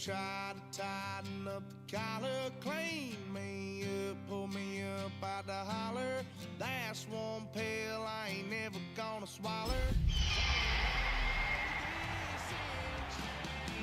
try to tighten up the collar, clean me up, pull me up out the holler. That's one pill I ain't never gonna swallow.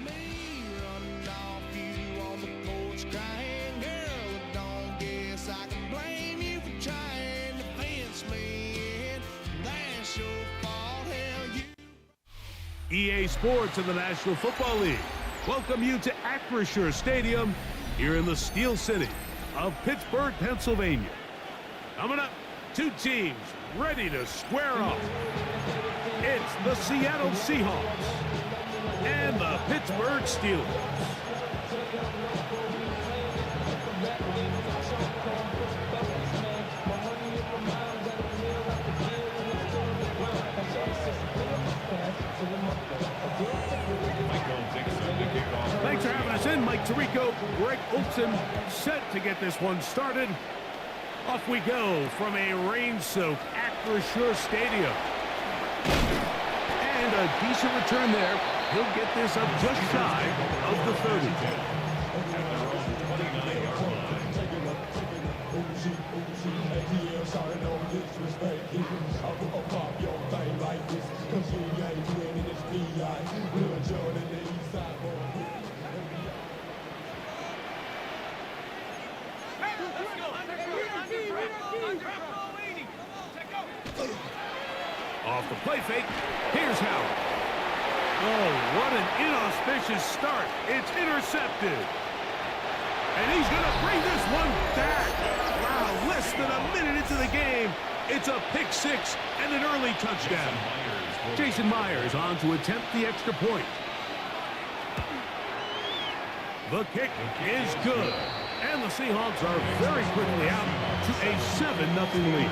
Me running off you on the porch crying, girl, I don't guess I can blame you for trying to fence me in. That's your fault, hell you. EA Sports in the National Football League welcome you to Acrisure Stadium here in the Steel City of Pittsburgh, Pennsylvania. Coming up, two teams ready to square off. It's the Seattle Seahawks and the Pittsburgh Steelers. Thanks for having us in. Mike Tirico, Greg Olson, set to get this one started. Off we go from a rain-soaked Acrisure Stadium. And a decent return there. He'll get this up just shy of the 30. Off the play fake, here's Howard. Oh, what an inauspicious start. It's intercepted. And he's going to bring this one back. Wow, less than a minute into the game. It's a pick six and an early touchdown. Jason Myers on to attempt the extra point. The kick is good. And the Seahawks are very quickly out to a 7-0 lead.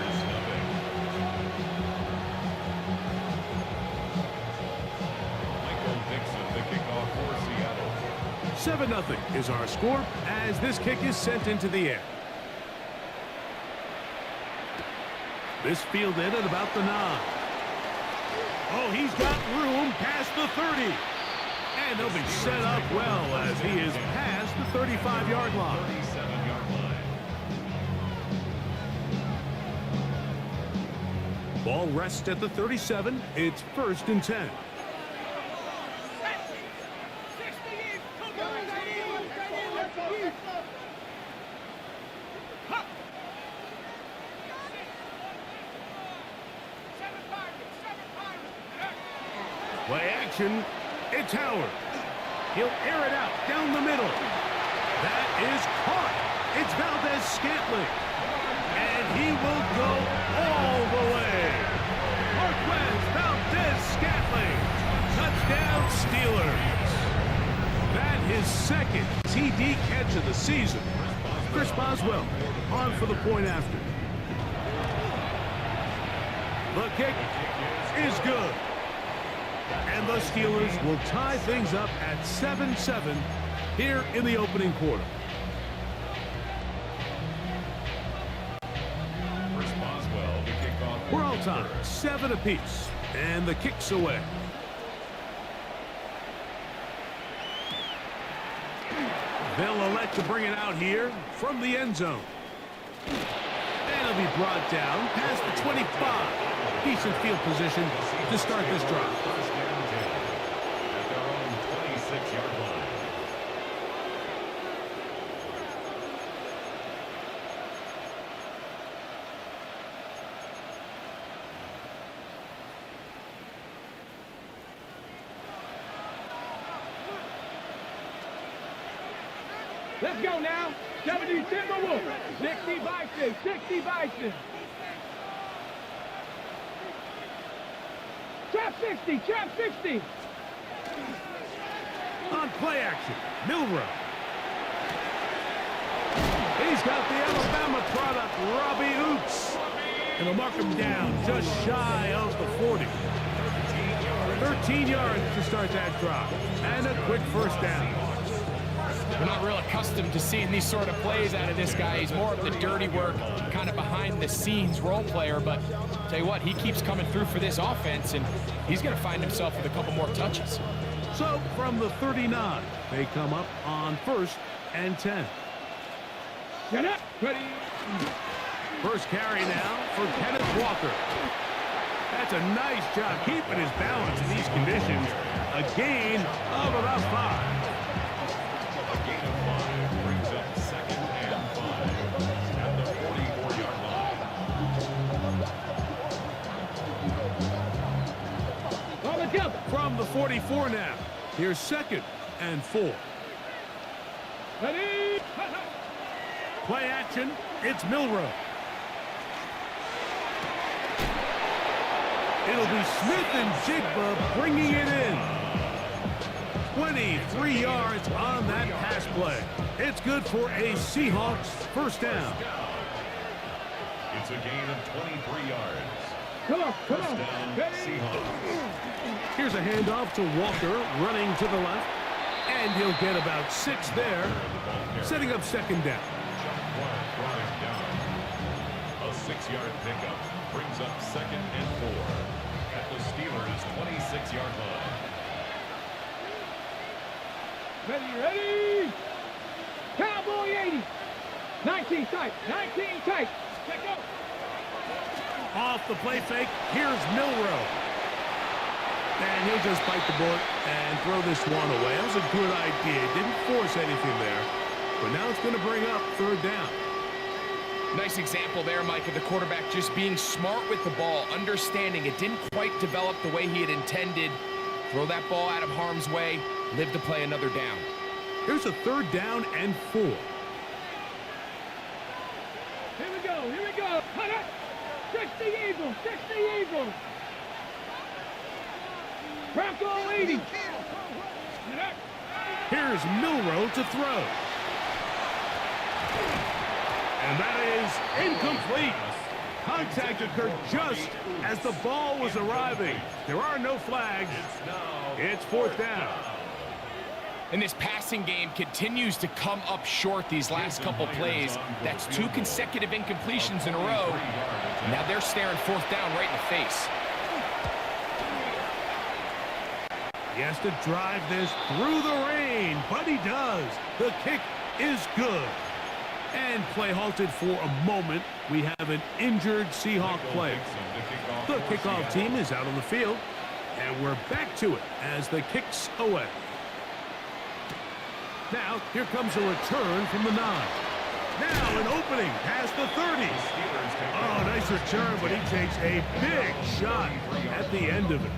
7-0 is our score as this kick is sent into the air. This fielded at about the 9. Oh, he's got room past the 30. And they'll be set up well as he is past the 35-yard line. Ball rests at the 37. It's 1st and 10. Play action, it's Howard. He'll air it out down the middle. That is caught. It's Valdez-Scantling. And he will go all the way. Marquez Valdez-Scantling. Touchdown Steelers. That his second TD catch of the season. Chris Boswell on for the point after. The kick is good. And the Steelers will tie things up at 7-7 here in the opening quarter. We're all tied, 7 apiece, and the kick's away. They'll elect to bring it out here from the end zone. And it'll be brought down past the 25. Decent field position to start this drive. Let's go now. 70 Timberwolves. 60 Bison. 60 Bison. Trap 60. Trap 60. On play action, Milrow. He's got the Alabama product, Robbie Oots. And they'll mark him down just shy of the 40. 13 yards to start that drive. And a quick first down. We're not real accustomed to seeing these sort of plays out of this guy. He's more of the dirty work, kind of behind-the-scenes role player. But tell you what, he keeps coming through for this offense, and he's going to find himself with a couple more touches. So from the 39, they come up on 1st and 10. Get up. Ready. First carry now for Kenneth Walker. That's a nice job keeping his balance in these conditions. A gain of about 5. A gain of 5 brings up 2nd and 5 at the 44-yard line. All together. From the 44 now, here's 2nd and 4. Ready. Play action, it's Milrow. It'll be Smith and Jigba bringing it in. 23 yards on that pass play. It's good for a Seahawks first down. It's a gain of 23 yards. Come on. First down, Ready. Seahawks. Here's a handoff to Walker, running to the left. And he'll get about 6 there, setting up 2nd down. A 6-yard pickup brings up 2nd and 4 at the Steelers' 26-yard line. Ready. Cowboy 80. 19 tight. 19 tight. Let go. Off the play fake, here's Milrow. And he'll just bite the bullet and throw this one away. That was a good idea. Didn't force anything there. But now it's going to bring up 3rd down. Nice example there, Mike, of the quarterback just being smart with the ball, understanding it didn't quite develop the way he had intended. Throw that ball out of harm's way, live to play another down. Here's a 3rd down and 4. Here we go. Cut it. 60 Eagles. 60 Eagles. Bronco 80. Get up. Here's Milrow to throw. And that is incomplete. Contact occurred just as the ball was arriving. There are no flags. It's 4th down. And this passing game continues to come up short these last couple plays. That's 2 consecutive incompletions in a row. Now they're staring 4th down right in the face. He has to drive this through the rain, but he does. The kick is good. And play halted for a moment. We have an injured Seahawk player. The kickoff team is out on the field, and we're back to it as the kick's away. Now, here comes a return from the 9. Now an opening past the 30. Oh, nice return, but he takes a big shot at the end of it.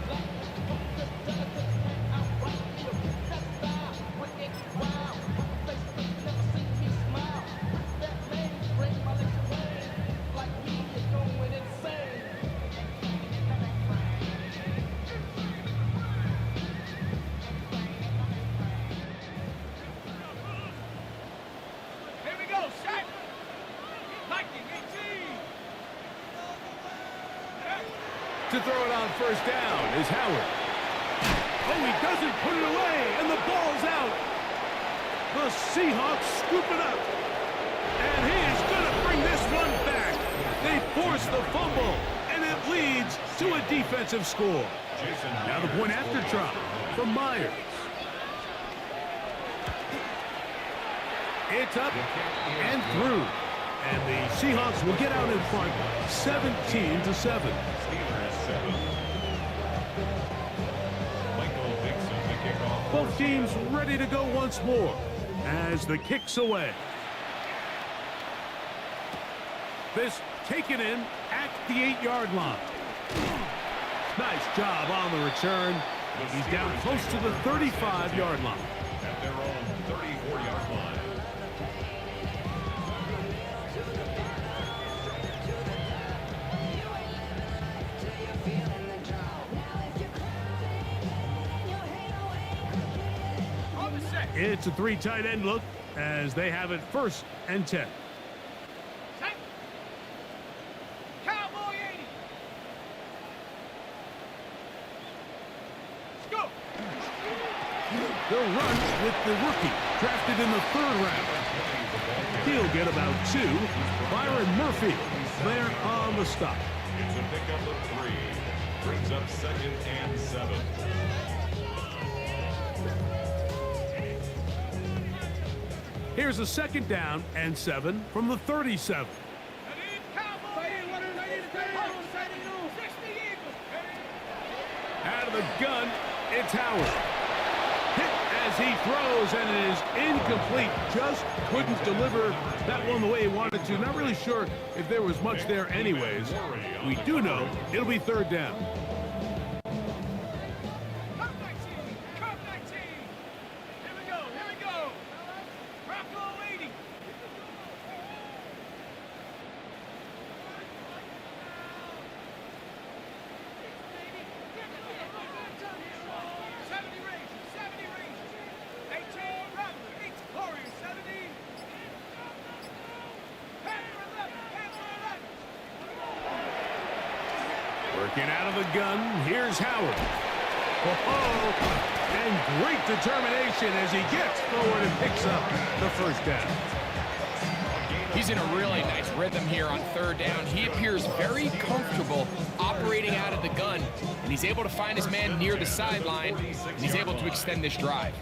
To throw it on 1st down is Howard. Oh, he doesn't put it away, and the ball's out. The Seahawks scoop it up. And he is going to bring this one back. They force the fumble, and it leads to a defensive score. Now the point after try from Myers. It's up and through. And the Seahawks will get out in front 17-7. Both teams ready to go once more as the kick's away. This taken in at the 8-yard line. Nice job on the return. He's down close to the 35-yard line. At their own 34-yard line. It's a 3 tight end look as they have it 1st and 10. Cowboy 80. Let's go. They'll run with the rookie, drafted in the 3rd round. He'll get about 2. Byron Murphy there on the stop. It's a pickup of 3. Brings up 2nd and 7. Here's a 2nd down and 7 from the 37. Out of the gun, it's Howard. Hit as he throws, and it is incomplete. Just couldn't deliver that one the way he wanted to. Not really sure if there was much there anyways. We do know it'll be 3rd down. Working out of the gun, here's Howard. Oh, and great determination as he gets forward and picks up the 1st down. He's in a really nice rhythm here on 3rd down. He appears very comfortable operating out of the gun, and he's able to find his man near the sideline, and he's able to extend this drive.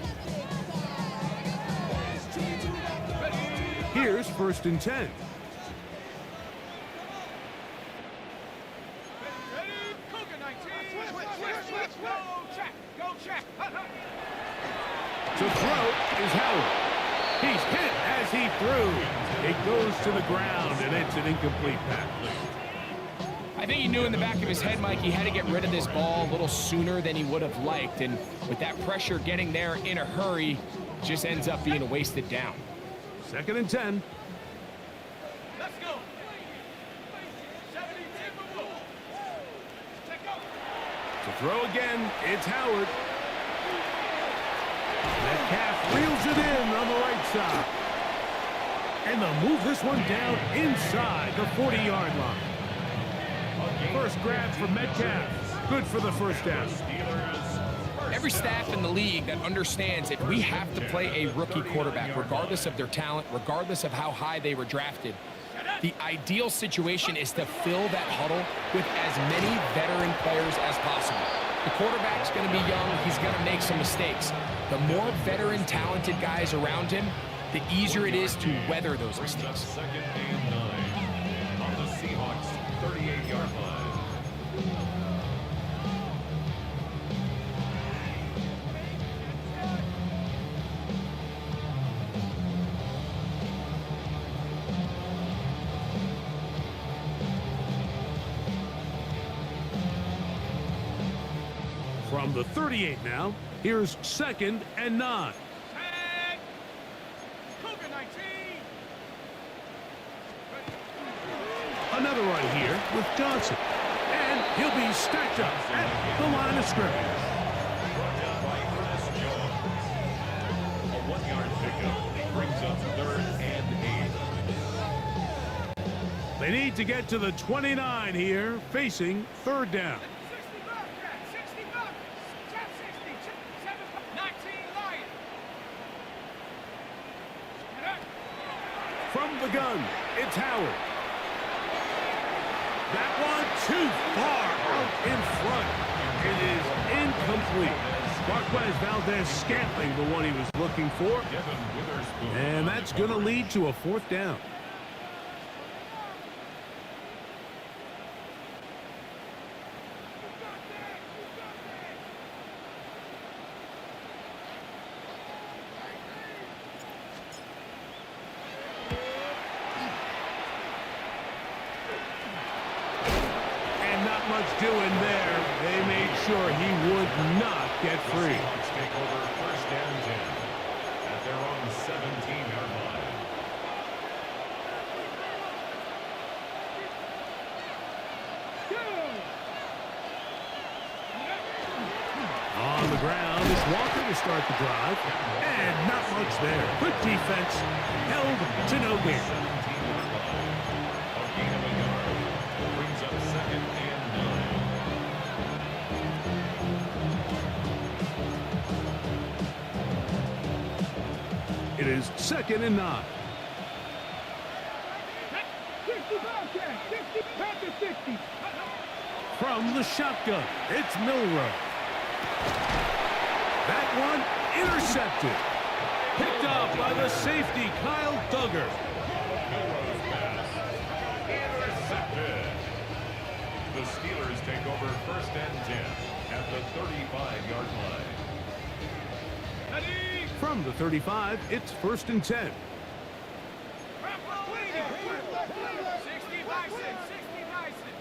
Here's 1st and 10. To throw is Howard. He's hit as he threw. It goes to the ground, and it's an incomplete pass. I think he knew in the back of his head, Mike, he had to get rid of this ball a little sooner than he would have liked. And with that pressure getting there in a hurry, just ends up being a wasted down. 2nd and 10. Let's go. To throw again, it's Howard. Metcalf reels it in on the right side. And they'll move this one down inside the 40-yard line. First grab for Metcalf. Good for the 1st down. Every staff in the league that understands that we have to play a rookie quarterback, regardless of their talent, regardless of how high they were drafted, the ideal situation is to fill that huddle with as many veteran players as possible. The quarterback's going to be young. He's going to make some mistakes. The more veteran, talented guys around him, the easier it is to weather those mistakes. 2nd and 9 on the Seahawks 38-yard line. From the 38 now, here's 2nd and 9. Another run here with Johnson. And he'll be stacked up at the line of scrimmage. A 1-yard pickup brings up 3rd and 8. They need to get to the 29 here, facing 3rd down. From the gun, it's Howard. That one too far out in front. It is incomplete. Marquez Valdez-Scantling, the one he was looking for. And that's going to lead to a 4th down. Much doing there. They made sure he would not get free. Seahawks take over 1st and 10 at their own 17-yard line. On the ground is Walker to start the drive. And not much there. Good defense. Held to no gain. It is 2nd and 9. From the shotgun, it's Milrow. That one intercepted. Picked up by the safety, Kyle Duggar. Milrow's pass. Intercepted. The Steelers take over 1st and 10 at the 35-yard line. From the 35, it's 1st and 10. 60 Bison, 60 Bison.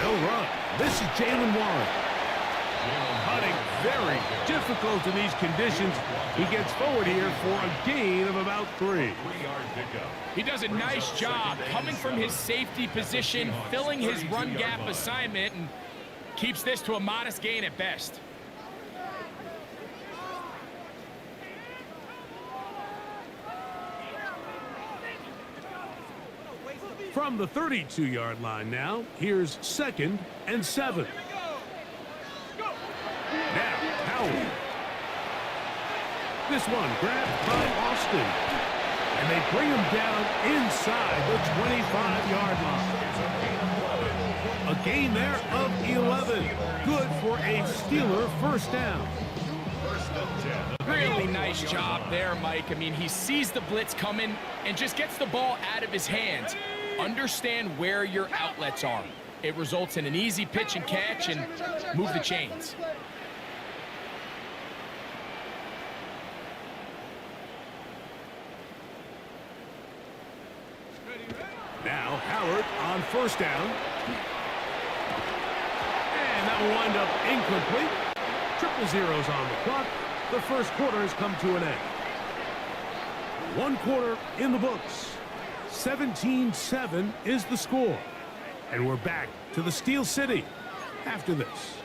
No run. This is Jalen Warren. Hunting very difficult in these conditions. He gets forward here for a gain of about 3. 3-yard pickup. He does a nice job coming from his safety position, filling his run gap assignment, and keeps this to a modest gain at best. From the 32-yard line now, here's 2nd and 7. Now, Howard. This one grabbed by Austin. And they bring him down inside the 25-yard line. A gain there of 11. Good for a Steeler 1st down. 1st and 10. Really nice job there, Mike. I mean, he sees the blitz coming and just gets the ball out of his hands. Understand where your outlets are. It results in an easy pitch and catch and move the chains. Now Howard on 1st down. And that will wind up incomplete. 0-0 on the clock. The 1st quarter has come to an end. 1 quarter in the books. 17-7 is the score. And we're back to the Steel City after this.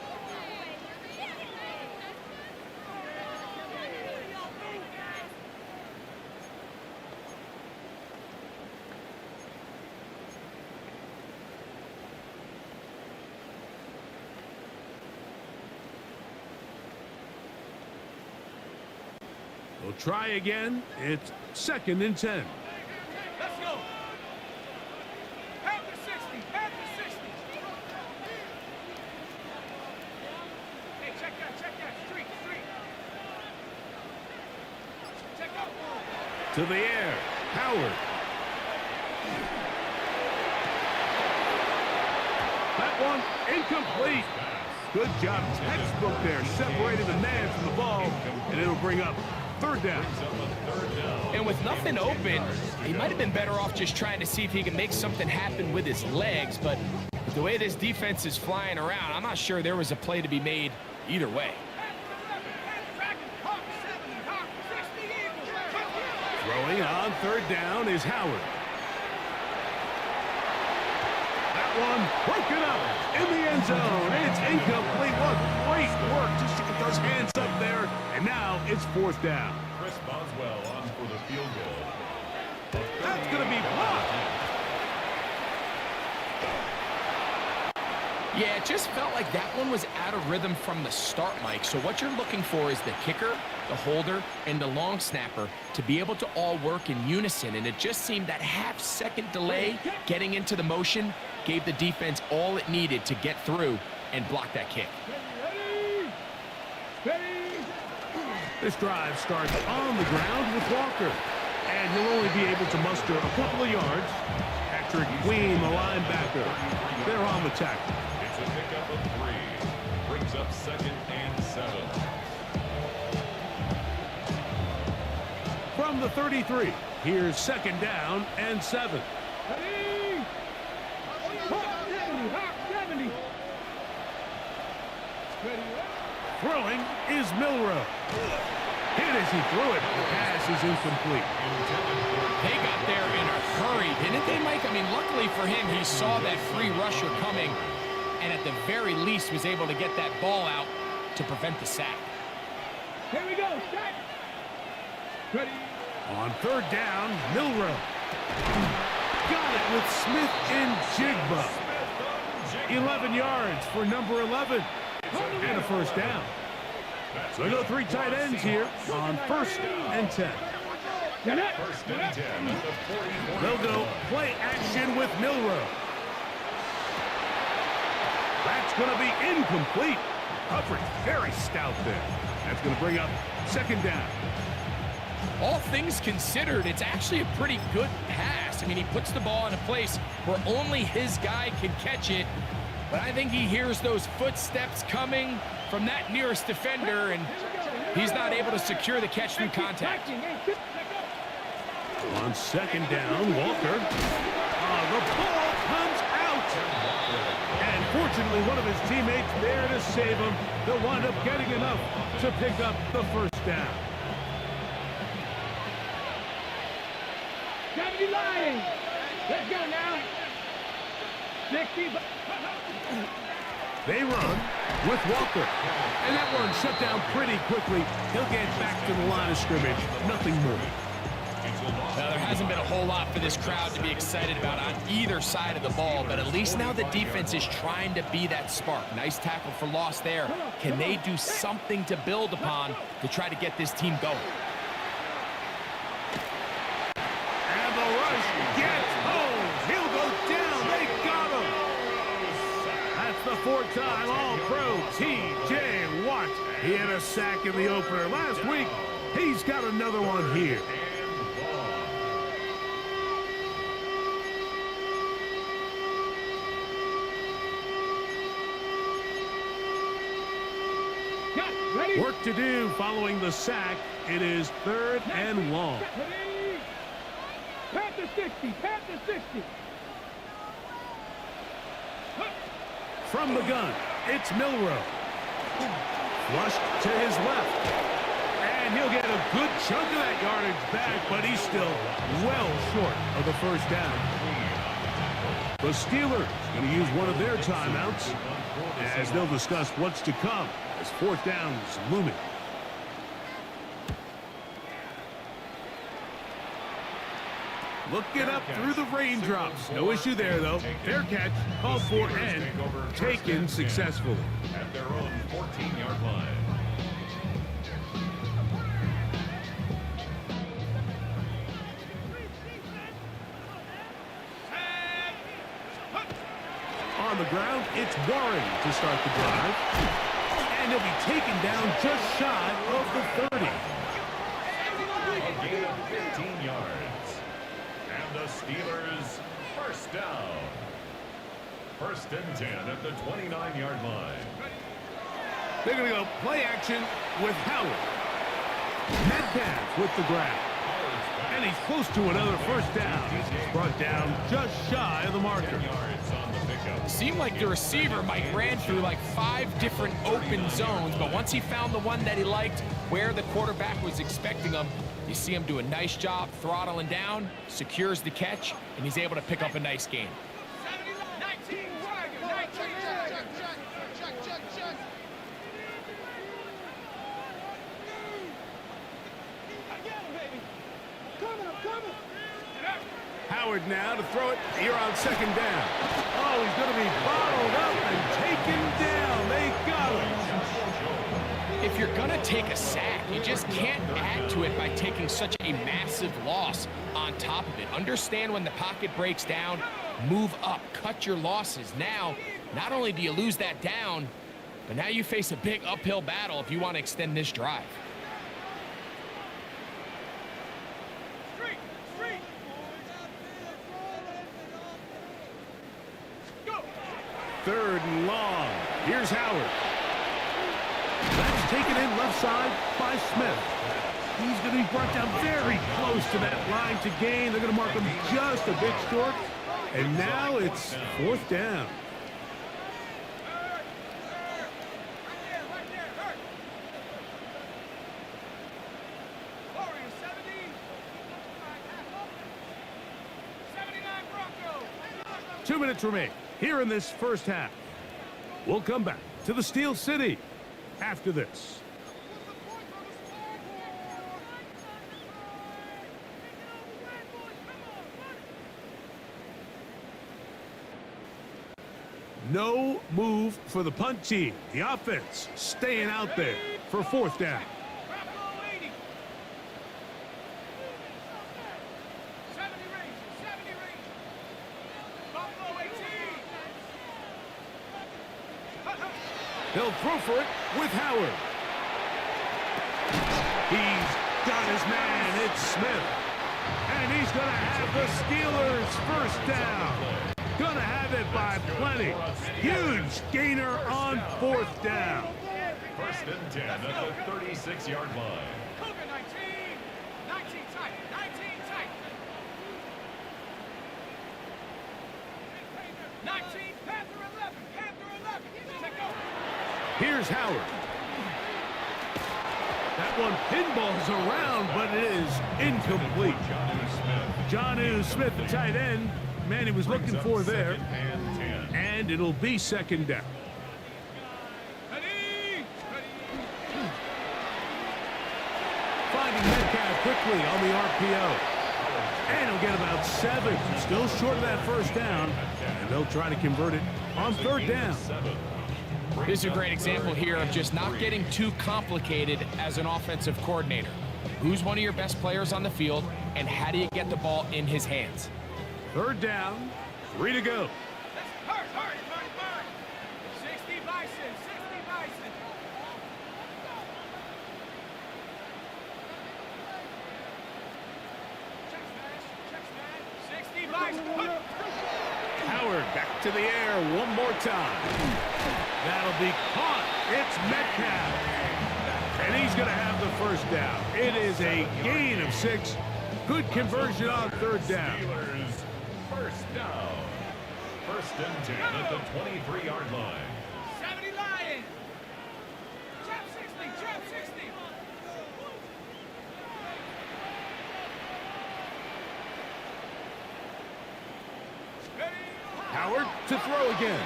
We'll try again. It's 2nd and 10. Let's go. Half the 60, half the 60. Hey, check that, street. Check out. To the air, Howard. That one incomplete. Good job, textbook there, separating the man from the ball, and it'll bring up 3rd down. And with nothing open, he might have been better off just trying to see if he can make something happen with his legs, but the way this defense is flying around, I'm not sure there was a play to be made either way. Throwing on 3rd down is Howard. That one broken up in the end zone. It's incomplete. What great work just to get those hands up there. And now it's 4th down. Chris Boswell on for the field goal. That's going to be blocked. Yeah, it just felt like that one was out of rhythm from the start, Mike. So what you're looking for is the kicker, the holder, and the long snapper to be able to all work in unison. And it just seemed that half-second delay getting into the motion gave the defense all it needed to get through and block that kick. This drive starts on the ground with Walker. And he'll only be able to muster a couple of yards. Patrick Queen, the linebacker. They're on the tackle. It's a pickup of 3. Brings up 2nd and 7. From the 33, here's 2nd down and 7. Throwing is Milrow. Hit as he threw it. The pass is incomplete. They got there in a hurry, didn't they, Mike? I mean, luckily for him, he saw that free rusher coming and at the very least was able to get that ball out to prevent the sack. Here we go, set. Ready. On 3rd down, Milrow. Got it with Smith and Jigba. 11 yards for number 11. And a 1st down. So go 3 tight ends here on 1st and 10. 1st and 10 at the 44. They'll go play action with Milrow. That's going to be incomplete. Coverage very stout there. That's going to bring up second down. All things considered, it's actually a pretty good pass. I mean, he puts the ball in a place where only his guy can catch it. But I think he hears those footsteps coming from that nearest defender, and he's not able to secure the catch through contact. On second down, Walker. The ball comes out. And fortunately, one of his teammates there to save him. They'll wind up getting enough to pick up the first down. 70 Lions. Let's go now. 60. They run with Walker. And that one shut down pretty quickly. He'll get back to the line of scrimmage. Nothing more. Now, there hasn't been a whole lot for this crowd to be excited about on either side of the ball, but at least now the defense is trying to be that spark. Nice tackle for loss there. Can they do something to build upon to try to get this team going? And the rush gets home. He'll go down. They got him. That's the fourth time All-Pro T.J. Watt. He had a sack in the opener last week. He's got another one here. Work to do following the sack. It is third and long. Panther 60. Panther 60. From the gun, it's Milrow. Flushed to his left. And he'll get a good chunk of that yardage back, but he's still well short of the first down. The Steelers going to use one of their timeouts as they'll discuss what's to come as fourth down is looming. Looking up through the raindrops. No issue there, though. Fair catch, called for, and taken successfully. At their own 14-yard line. On the ground, it's Warren to start the drive. And he'll be taken down just shy of the 30. A gain of 15 yards. And the Steelers first down. First and 10 at the 29-yard line. They're going to go play action with Howard. MADDEN with the grab. And he's close to another first down. He's brought down just shy of the marker. Seemed like the receiver, Mike, ran through like 5 different open zones, but once he found the one that he liked, where the quarterback was expecting him, you see him do a nice job throttling down, secures the catch, and he's able to pick up a nice gain. Howard now to throw it here on second down. Oh, he's going to be bottled up and taken down. They got him. If you're going to take a sack, you just can't add to it by taking such a massive loss on top of it. Understand when the pocket breaks down, move up, cut your losses. Now, not only do you lose that down, but now you face a big uphill battle if you want to extend this drive. Third and long. Here's Howard. That's taken in left side by Smith. He's going to be brought down very close to that line to gain. They're going to mark him just a bit short. And now it's fourth down. Two minutes remain here in this first half. We'll come back to the Steel City after this. No move for the punt team. The offense staying out there for fourth down. They'll throw for it with Howard. He's got his man. It's Smith. And he's going to have the Steelers first down. Going to have it by plenty. Huge gainer on 4th down. First and 10 at the 36-yard line. Cougar 19. 19 tight. 19 tight. 19. Panther 11. Panther 11. Check go. Here's Howard. That one pinballs around, but it is incomplete. Jonnu Smith, the tight end. Man, he was looking for there. And it'll be 2nd down. Finding Metcalf quickly on the RPO. And he'll get about 7. Still short of that first down. And they'll try to convert it on 3rd down. This is a great example here of just not getting too complicated as an offensive coordinator. Who's one of your best players on the field, and how do you get the ball in his hands? 3rd down, 3 to go. 60 Bison. 60 Bison. Check smash. 60 Bison. Howard back to the air one more time. That'll be caught. It's Metcalf. And he's going to have the first down. It is a gain of 6. Good conversion on 3rd down. Steelers first down. First and 10 at the 23-yard line. 70 Lions. Trap 60. Trap 60. Howard to throw again.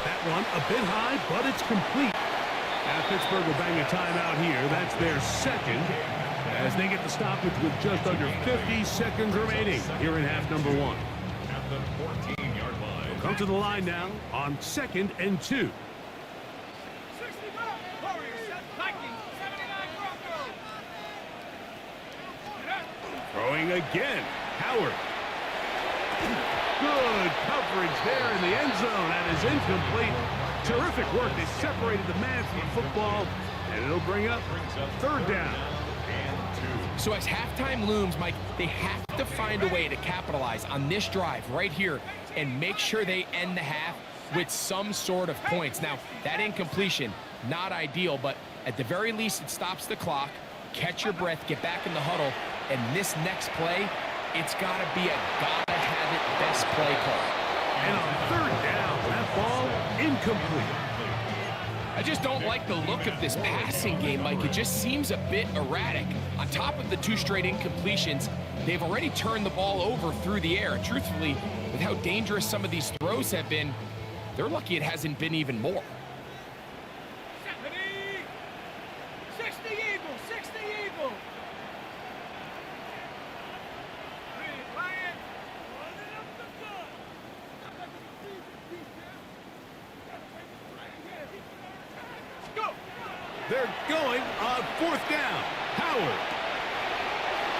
That one a bit high, but it's complete. Now Pittsburgh will bang a timeout here. That's their 2nd as they get the stoppage with just under 50 seconds remaining here in half number 1. At the 14-yard line. They'll come to the line now on 2nd and 2. 60 Warriors. Vikings. 79 Broncos. Throwing again. Howard. Good coverage there in the end zone. That is incomplete. Terrific work. They separated the man from the football, and it'll bring up 3rd down. So as halftime looms, Mike, they have to find a way to capitalize on this drive right here and make sure they end the half with some sort of points. Now, that incompletion, not ideal, but at the very least, it stops the clock. Catch your breath, get back in the huddle, and this next play, it's got to be a gotta-have-it best play call. And on 3rd down, that ball incomplete. I just don't like the look of this passing game, Mike. It just seems a bit erratic. On top of the 2 straight incompletions, they've already turned the ball over through the air. Truthfully, with how dangerous some of these throws have been, they're lucky it hasn't been even more. 60 Eagles. 60 Eagles. They're going on 4th down. Howard.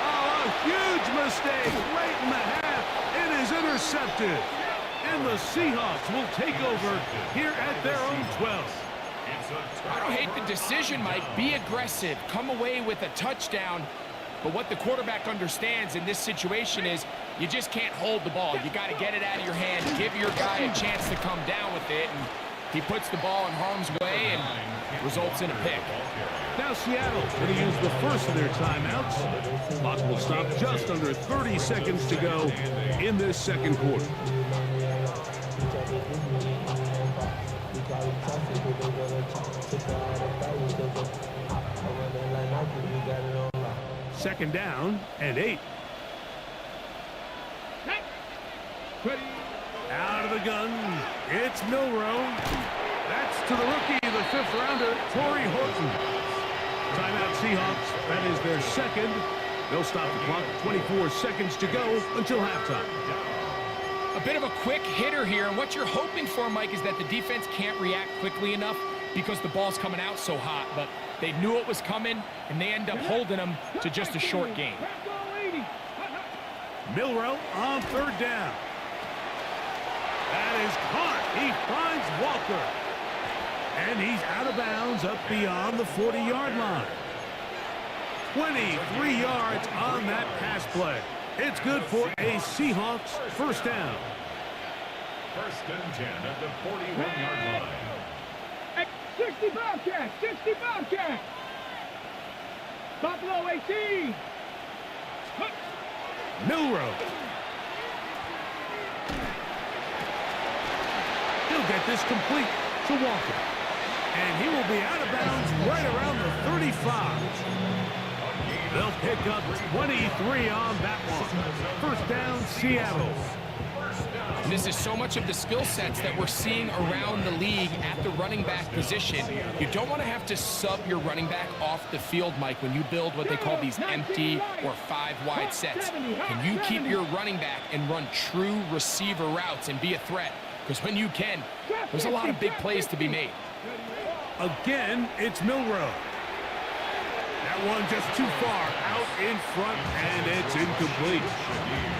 Oh, a huge mistake late in the half. It is intercepted. And the Seahawks will take over here at their own 12. I don't hate the decision, Mike. Be aggressive. Come away with a touchdown. But what the quarterback understands in this situation is you just can't hold the ball. You got to get it out of your hand. Give your guy a chance to come down with it. And he puts the ball in harm's way and results in a pick. Now Seattle going to use the first of their timeouts. Clock will stop just under 30 seconds to go in this 2nd quarter. Second down and 8. Out of the gun, it's Milrow. That's to the rookie, the 5th rounder, Torrey Horton. Timeout Seahawks, that is their 2nd. They'll stop the clock, 24 seconds to go until halftime. A bit of a quick hitter here, and what you're hoping for, Mike, is that the defense can't react quickly enough because the ball's coming out so hot, but they knew it was coming, and they end up holding them to just a short gain. Milrow on 3rd down. That is caught. He finds Walker. And he's out of bounds up beyond the 40-yard line. 23 yards on that pass play. It's good for a Seahawks first down. First and 10 at the 41-yard line. 60 Bobcats, 60 Bobcats. Buffalo 18. Milrow. He'll get this complete to Walker. And he will be out of bounds right around the 35. They'll pick up 23 on that one. First down, Seattle. And this is so much of the skill sets that we're seeing around the league at the running back position. You don't want to have to sub your running back off the field, Mike, when you build what they call these empty or 5-wide sets. Can you keep your running back and run true receiver routes and be a threat? Because when you can, there's a lot of big plays to be made. Again, it's Milrow. That one just too far out in front, and it's incomplete.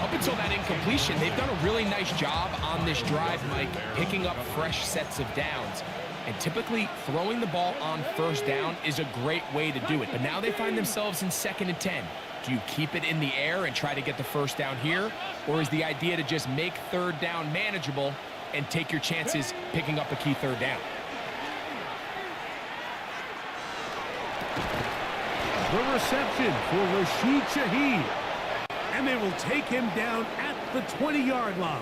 Up until that incompletion, they've done a really nice job on this drive, Mike, picking up fresh sets of downs. And typically, throwing the ball on first down is a great way to do it. But now they find themselves in 2nd and 10. Do you keep it in the air and try to get the first down here? Or is the idea to just make third down manageable and take your chances picking up a key third down? The reception for Rashid Shaheed. And they will take him down at the 20-yard line.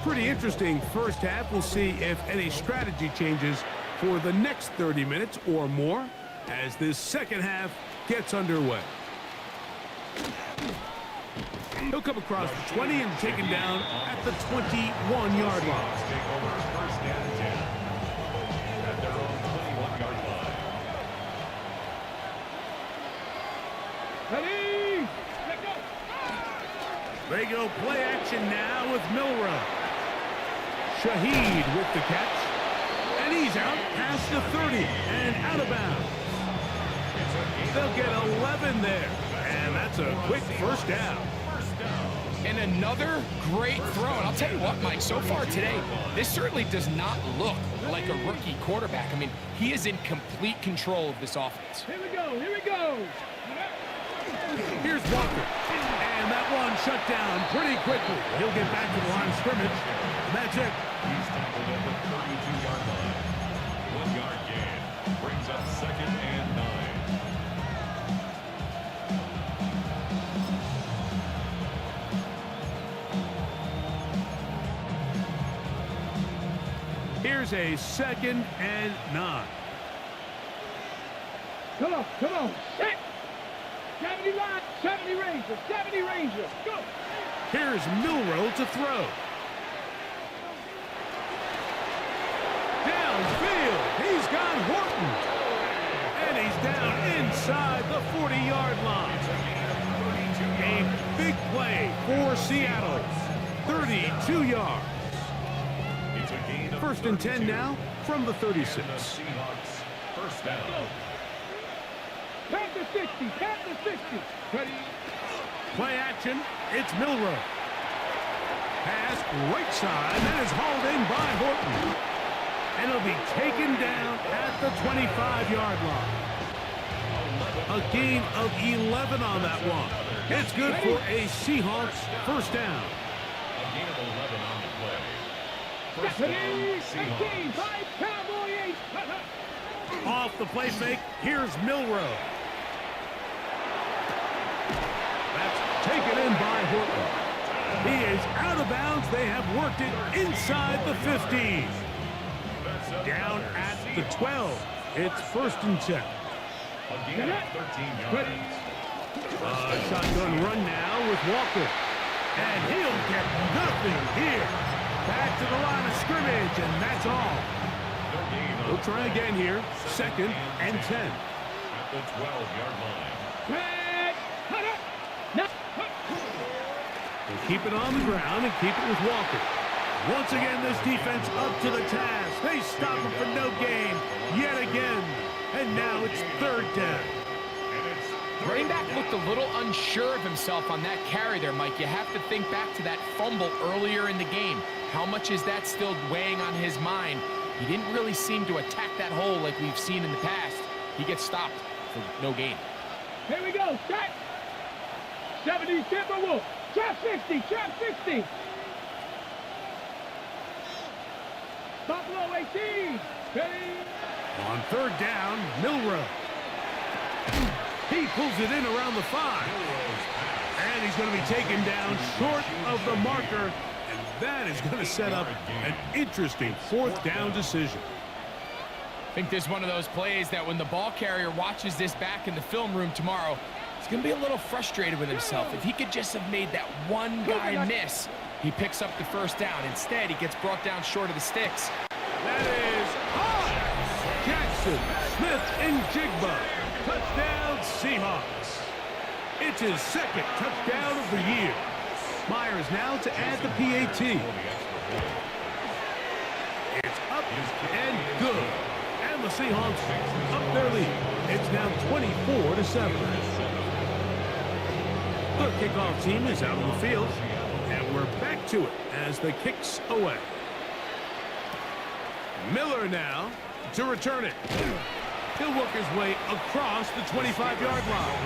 Pretty interesting first half. We'll see if any strategy changes for the next 30 minutes or more as this second half gets underway. He'll come across the 20 and taken down at the 21-yard line. Take over first and 10 at their own 21-yard line. Ready? Let go. They go play action now with Milrow. Shaheed with the catch. And he's out past the 30 and out of bounds. They'll get 11 there. And that's a quick first down. And another great throw. And I'll tell you what, Mike, so far today, this certainly does not look like a rookie quarterback. I mean, he is in complete control of this offense. Here we go, here we go. Here's Walker. And that one shut down pretty quickly. He'll get back to the line of scrimmage. That's it. He's tackled at the 32-yard line. 1-yard gain brings up 2nd and 9. Here's a 2nd and 9. Come on, set. 70 line, 70 Ranger, 70 Ranger, go. Here's Milrow to throw. Downfield, he's got Horton. And he's down inside the 40-yard line. A big play for Seattle. 32 yards. First and 10 now from the 36. And the Seahawks first down. Past the 60, past the 60. Ready? Play action, it's Milrow. Pass right side, that is hauled in by Horton. And it'll be taken down at the 25-yard line. A gain of 11 on that one. It's good for a Seahawks first down. A gain of 11 on the play. First down, 18, Seahawks. 5, Cowboy 8. Off the play fake, here's Milrow. That's taken in by Horton. He is out of bounds. They have worked it inside the 15. Down at the 12. It's first and 10. A gain of 13 yards. Shotgun run now with Walker. And he'll get nothing here. Back to the line of scrimmage, and that's all. No gain on We'll try again here. 2nd and 10. at the 12-yard line. Red, cut it. Now, keep it on the ground and keep it with Walker. Once again, this defense up to the task. They stop him for no gain yet again. And now it's third down. Running back looked a little unsure of himself on that carry there, Mike. You have to think back to that fumble earlier in the game. How much is that still weighing on his mind? He didn't really seem to attack that hole like we've seen in the past. He gets stopped for no gain. Here we go. Set. 70 Timberwolves. Trap 60. Trap 60. Buffalo 18. Ready. On third down, Milrow. He pulls it in around the 5. And he's going to be taken down short of the marker. And that is going to set up an interesting fourth down decision. I think this is one of those plays that when the ball carrier watches this back in the film room tomorrow, he's going to be a little frustrated with himself. If he could just have made that one guy miss, he picks up the first down. Instead, he gets brought down short of the sticks. That is high. Jackson, Smith, and Jigba. Touchdown, Seahawks. It's his second touchdown of the year. Myers now to add the PAT. It's up and good. And the Seahawks up their lead. It's now 24-7. The kickoff team is out on the field. And we're back to it as the kick's away. Miller now to return it. He'll work his way across the 25-yard line.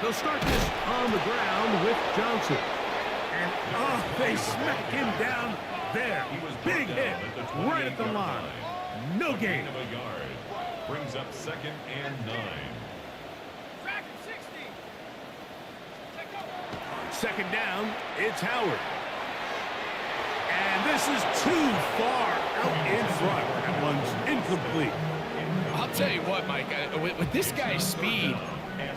They'll start this on the ground with Johnson. And, they smack him down there. Big hit right at the line. No gain. Brings up 2nd and 9. Second down, it's Howard. And this is too far out in front. That one's incomplete. I'll tell you what, Mike, with this guy's speed,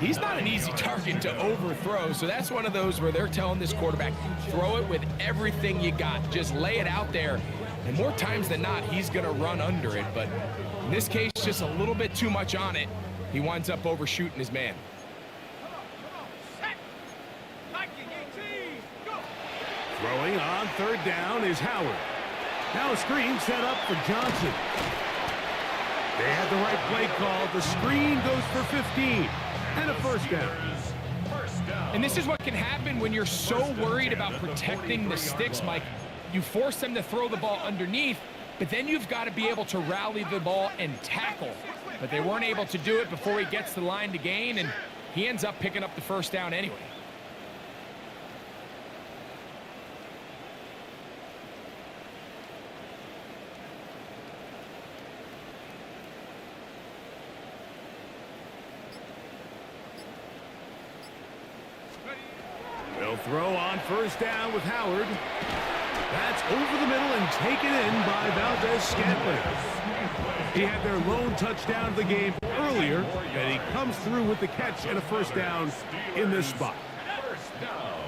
he's not an easy target to overthrow. So that's one of those where they're telling this quarterback, throw it with everything you got. Just lay it out there. And more times than not, he's going to run under it. But in this case, just a little bit too much on it. He winds up overshooting his man. Throwing on third down is Howard. Now a screen set up for Johnson. They had the right play call. The screen goes for 15 and a first down. And this is what can happen when you're so worried about protecting the sticks, Mike. You force them to throw the ball underneath, but then you've got to be able to rally the ball and tackle. But they weren't able to do it before he gets the line to gain, and he ends up picking up the first down anyway. They'll throw on first down with Howard. That's over the middle and taken in by Valdez-Scantling. He had their lone touchdown of the game earlier, and he comes through with the catch and a first down in this spot. First down.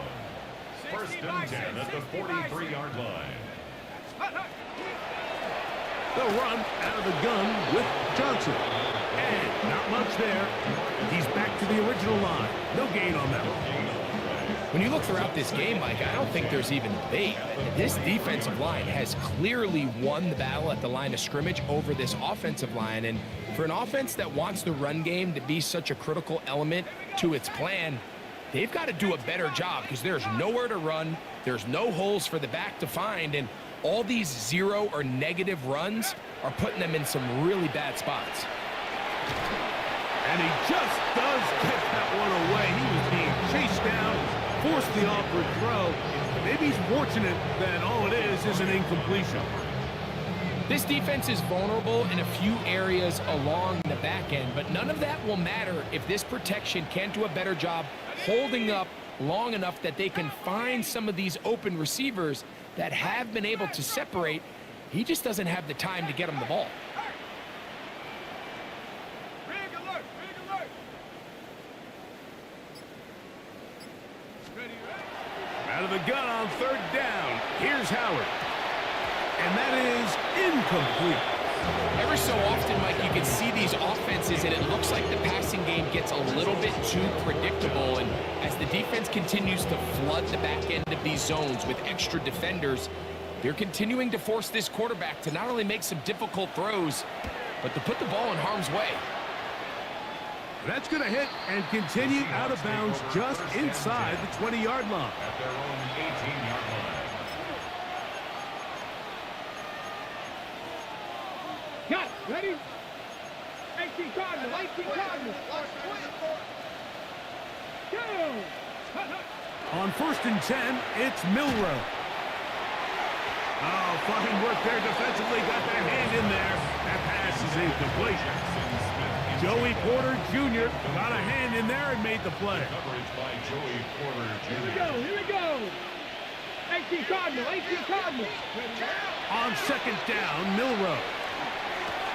First and 10 at the 43-yard line. They'll run out of the gun with Johnson. And not much there. He's back to the original line. No gain on that one. When you look throughout this game, Mike, I don't think there's even debate. This defensive line has clearly won the battle at the line of scrimmage over this offensive line. And for an offense that wants the run game to be such a critical element to its plan, they've got to do a better job because there's nowhere to run. There's no holes for the back to find. And all these zero or negative runs are putting them in some really bad spots. And he just does get that one away. He was being chased down. Forced the awkward throw. Maybe he's fortunate that all it is an incompletion. This defense is vulnerable in a few areas along the back end, but none of that will matter if this protection can't do a better job holding up long enough that they can find some of these open receivers that have been able to separate. He just doesn't have the time to get them the ball. Out of the gun on third down. Here's Howard. and that is incomplete. Ever so often, Mike, you can see these offenses, and it looks like the passing game gets a little bit too predictable. And as the defense continues to flood the back end of these zones with extra defenders, they're continuing to force this quarterback to not only make some difficult throws, but to put the ball in harm's way. That's going to hit and continue out of bounds just inside the 20-yard line. At their own 18-yard line. Got it. Ready? 18 Cardinals. 18 Cardinals. Go. On 1st and 10, it's Milrow. Oh, fine work there defensively. Got that hand in there. That pass is incomplete. Joey Porter Jr. got a hand in there and made the play. Coverage by Joey Porter Jr. Here we go. 18 Cardinals. 18 Cardinals. On 2nd down, Milrow.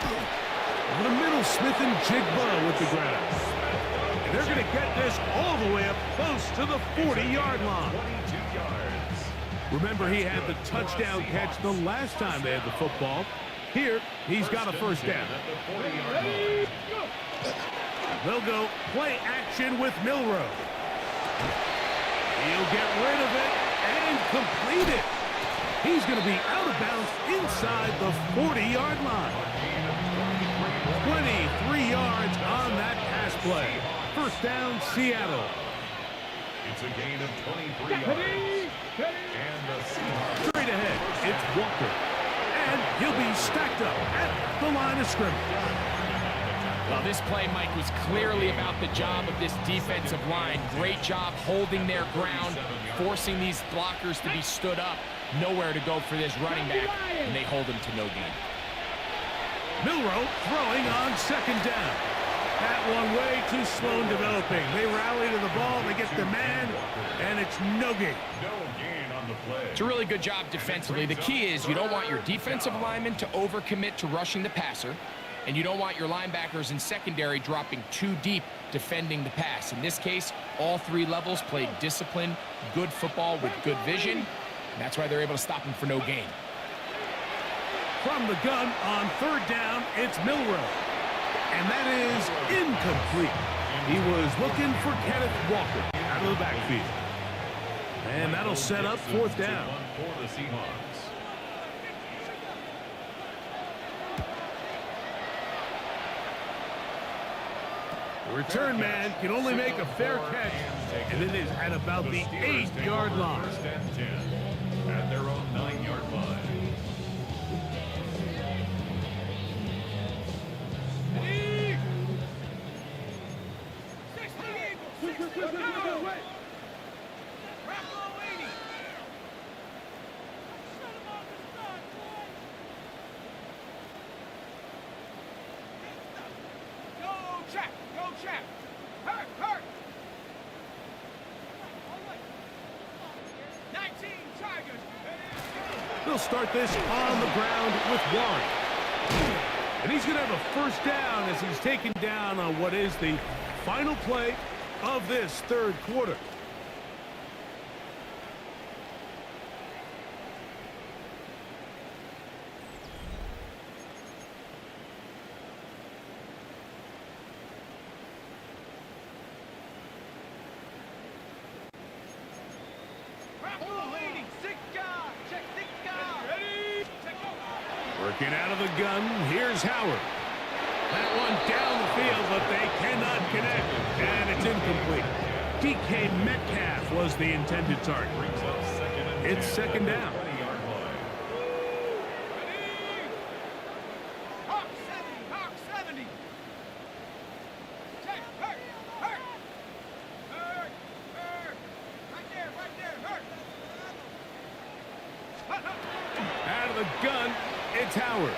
Over the middle, Smith and Jigba with the grab. And they're going to get this all the way up close to the 40-yard line. 22 yards. Remember, he had the touchdown catch the last time they had the football. Here, he's got a first down. At the 40-yard line. They'll go play action with Milrow. He'll get rid of it and complete it. He's going to be out of bounds inside the 40-yard line. 23 yards on that pass play. First down, Seattle. It's a gain of 23 yards. And the Seahawks. Straight ahead, it's Walker. And he'll be stacked up at the line of scrimmage. Well, this play, Mike, was clearly about the job of this defensive line. Great job holding their ground, forcing these blockers to be stood up. Nowhere to go for this running back, and they hold him to no gain. Milrow throwing on 2nd down. That one way too slow in developing. They rally to the ball, they get the man, and it's no gain. No gain on the play. It's a really good job defensively. The key is you don't want your defensive linemen to overcommit to rushing the passer, and you don't want your linebackers in secondary dropping too deep defending the pass. In this case, all 3 levels played disciplined, good football with good vision, and that's why they're able to stop him for no gain. From the gun on 3rd down, it's Milrow. And that is incomplete. He was looking for Kenneth Walker out of the backfield. And that'll set up 4th down. For the Seahawks. The return man can only make a fair catch, and it is at about the 8-yard line. 1st and 10 at their own 9-yard line. They'll start this on the ground with Warren. And he's going to have a first down as he's taken down on what is the final play of this 3rd quarter. Working out of the gun, here's Howard. That one down the field, but they cannot connect, and it's incomplete. DK Metcalf was the intended target. It's 2nd down. 20-yard line. Hawk 70. Check, hurt. Right there, hurt. Out of the gun, it's Howard.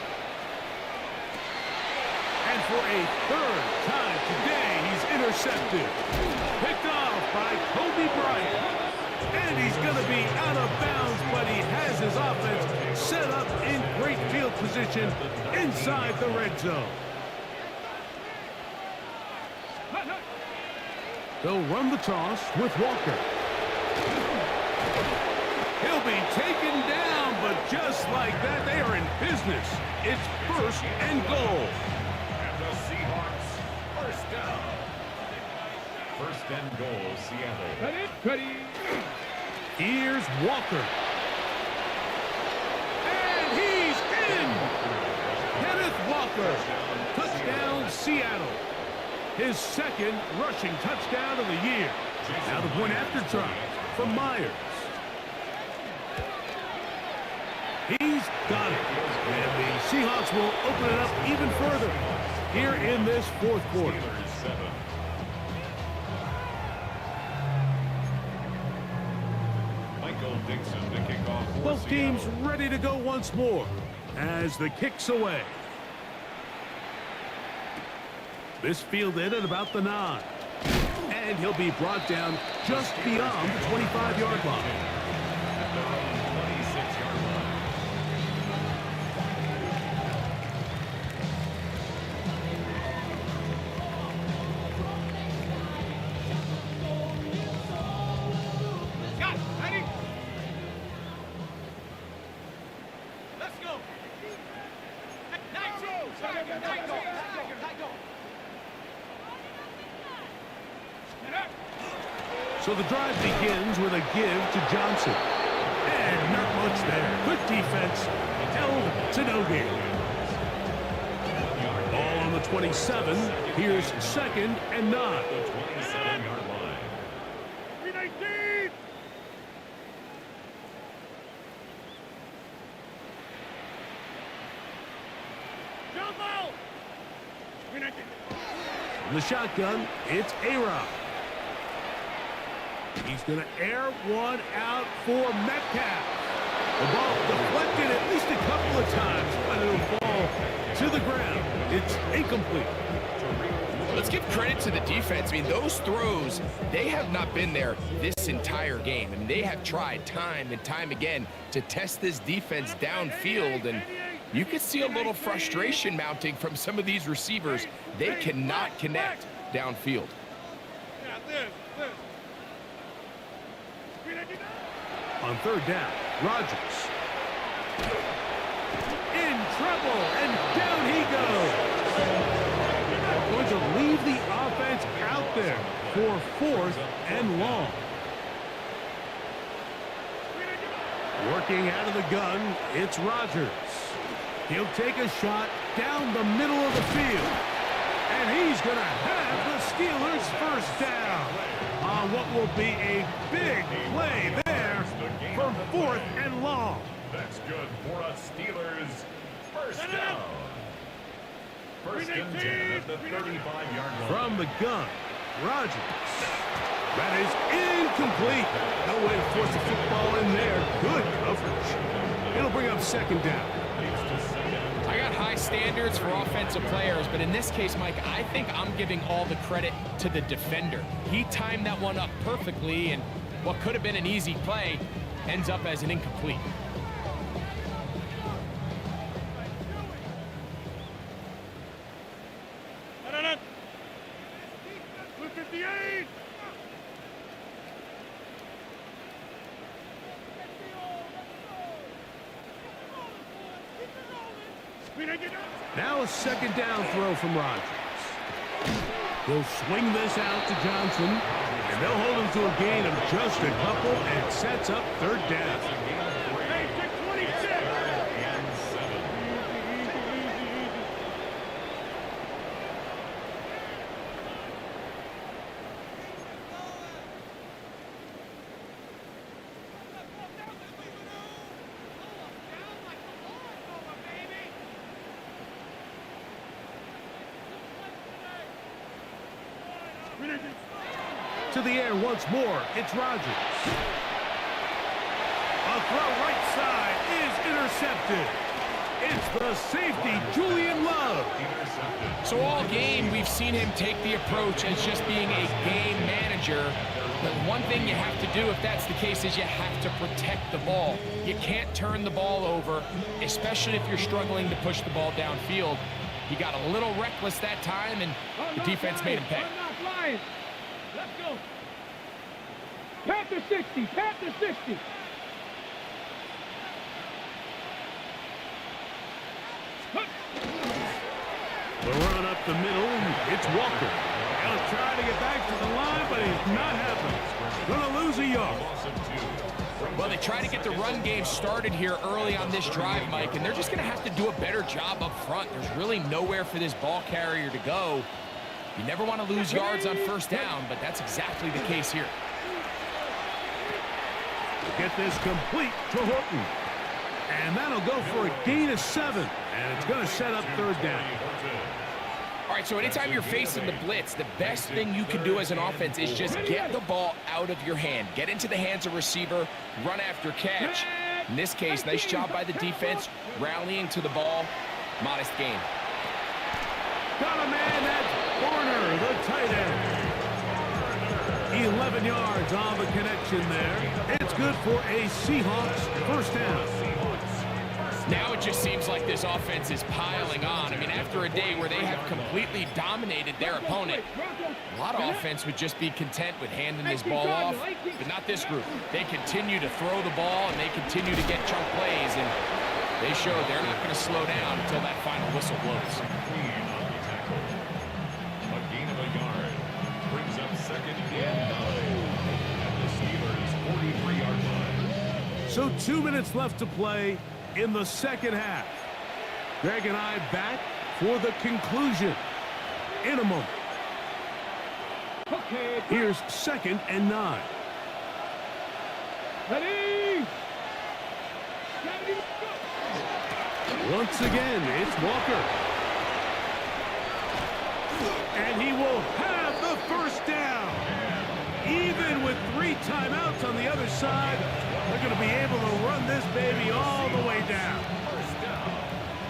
And for a 3rd time today, he's intercepted. Picked off by Kobe Bryant. And he's going to be out of bounds, but he has his offense set up in great field position inside the red zone. They'll run the toss with Walker. He'll be taken down, but just Just like that, they are in business. It's 1st and goal. And the Seahawks, first down. 1st and goal, Seattle. Ready. Here's Walker. And he's in! Kenneth Walker. Touchdown, Seattle. His 2nd rushing touchdown of the year. Now the point after try from Myers. He's got it. And the Seahawks will open it up even further here in this 4th quarter. Steelers 7. Michael Dixon to kick off for Both teams Seattle. ready to go once more as the kick's away. This fielded at about the 9. And he'll be brought down just beyond the 25-yard line. At their own 26-yard line. Got it. Ready. Let's go. So the drive begins with a give to Johnson. And not much there. Good defense. Held to no gain. Ball on the 27. Here's 2nd and 9. The 27-yard line. 319! From the shotgun, it's A-Rod. He's going to air one out for Metcalf. The ball deflected at least a couple of times, but it'll fall to the ground. It's incomplete. Let's give credit to the defense. I mean, those throws, they have not been there this entire game. I mean, they have tried time and time again to test this defense downfield, and you can see a little frustration mounting from some of these receivers. They cannot connect downfield. On 3rd down, Rodgers. In trouble, and down he goes. Going to leave the offense out there for 4th and long. Working out of the gun, it's Rodgers. He'll take a shot down the middle of the field. And he's going to have the Steelers' 1st down on what will be a big play there for 4th and long. That's good for us Steelers. 1st down. 1st and 10 at the 35-yard line. From the gun, Rodgers. That is incomplete. No way to force the football in there. Good coverage. It'll bring up 2nd down. I got high standards for offensive players, but in this case, Mike, I think I'm giving all the credit to the defender. He timed that one up perfectly, and what could have been an easy play ends up as an incomplete. Now a 2nd down throw from Rodgers. He'll swing this out to Johnson, and they'll hold him to a gain of just a couple, and sets up 3rd down. To the air once more, it's Rodgers. A throw right side is intercepted. It's the safety, Julian Love. So all game, we've seen him take the approach as just being a game manager. But one thing you have to do if that's the case is you have to protect the ball. You can't turn the ball over, especially if you're struggling to push the ball downfield. He got a little reckless that time, and the defense made him pay. Let's go. Panther 60. Panther 60. up the middle, and it's Walker. He'll try to get back to the line, but he's not happening. Gonna lose a yard. Well, they try to get the run game started here early on this drive, Mike, and they're just going to have to do a better job up front. There's really nowhere for this ball carrier to go. You never want to lose yards on first down, but that's exactly the case here. Get this complete to Horton. And that'll go for a gain of 7. And it's going to set up third down. All right, so anytime you're facing the blitz, the best thing you can do as an offense is just get the ball out of your hand. Get into the hands of receiver, run after catch. In this case, nice job by the defense, rallying to the ball. Modest gain. Got a man at corner, the tight end. 11 yards on the connection there. It's good for a Seahawks first down. Now it just seems like this offense is piling on. I mean, after a day where they have completely dominated their opponent, a lot of offense would just be content with handing this ball off, but not this group. They continue to throw the ball, and they continue to get chunk plays, and they show they're not going to slow down until that final whistle blows. A gain of a yard brings up second and 9 at the Steelers' 43-yard line. So 2 minutes left to play in the second half. Greg and I back for the conclusion in a moment. Here's second and 9. Ready? Once again, it's Walker. And he will have the first down. Even with 3 timeouts on the other side, they're going to be able to run this baby all the way down.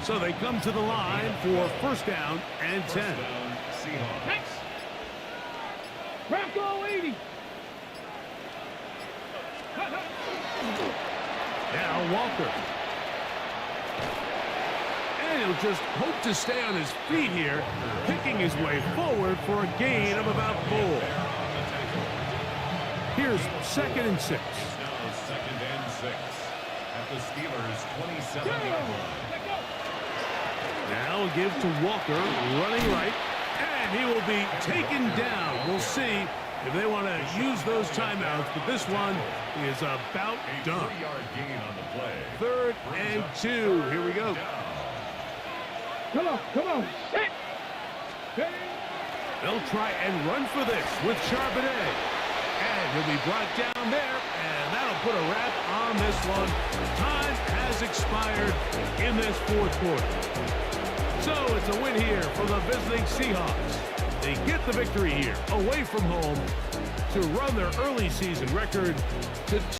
So they come to the line for first down and 10. Next. Bronco 80. Now Walker. And he'll just hope to stay on his feet here, picking his way forward for a gain of about 4. Here's second and 6. Now second and 6 at the Steelers' 27-yard line. Now give to Walker, running right, and he will be taken down. We'll see if they want to use those timeouts, but this one is about done. 3-yard gain on the play. Third and 2. Here we go. Come on. Set. They'll try and run for this with Charbonnet. And he'll be brought down there, and that'll put a wrap on this one. Time has expired in this fourth quarter. So it's a win here for the visiting Seahawks. They get the victory here away from home to run their early season record to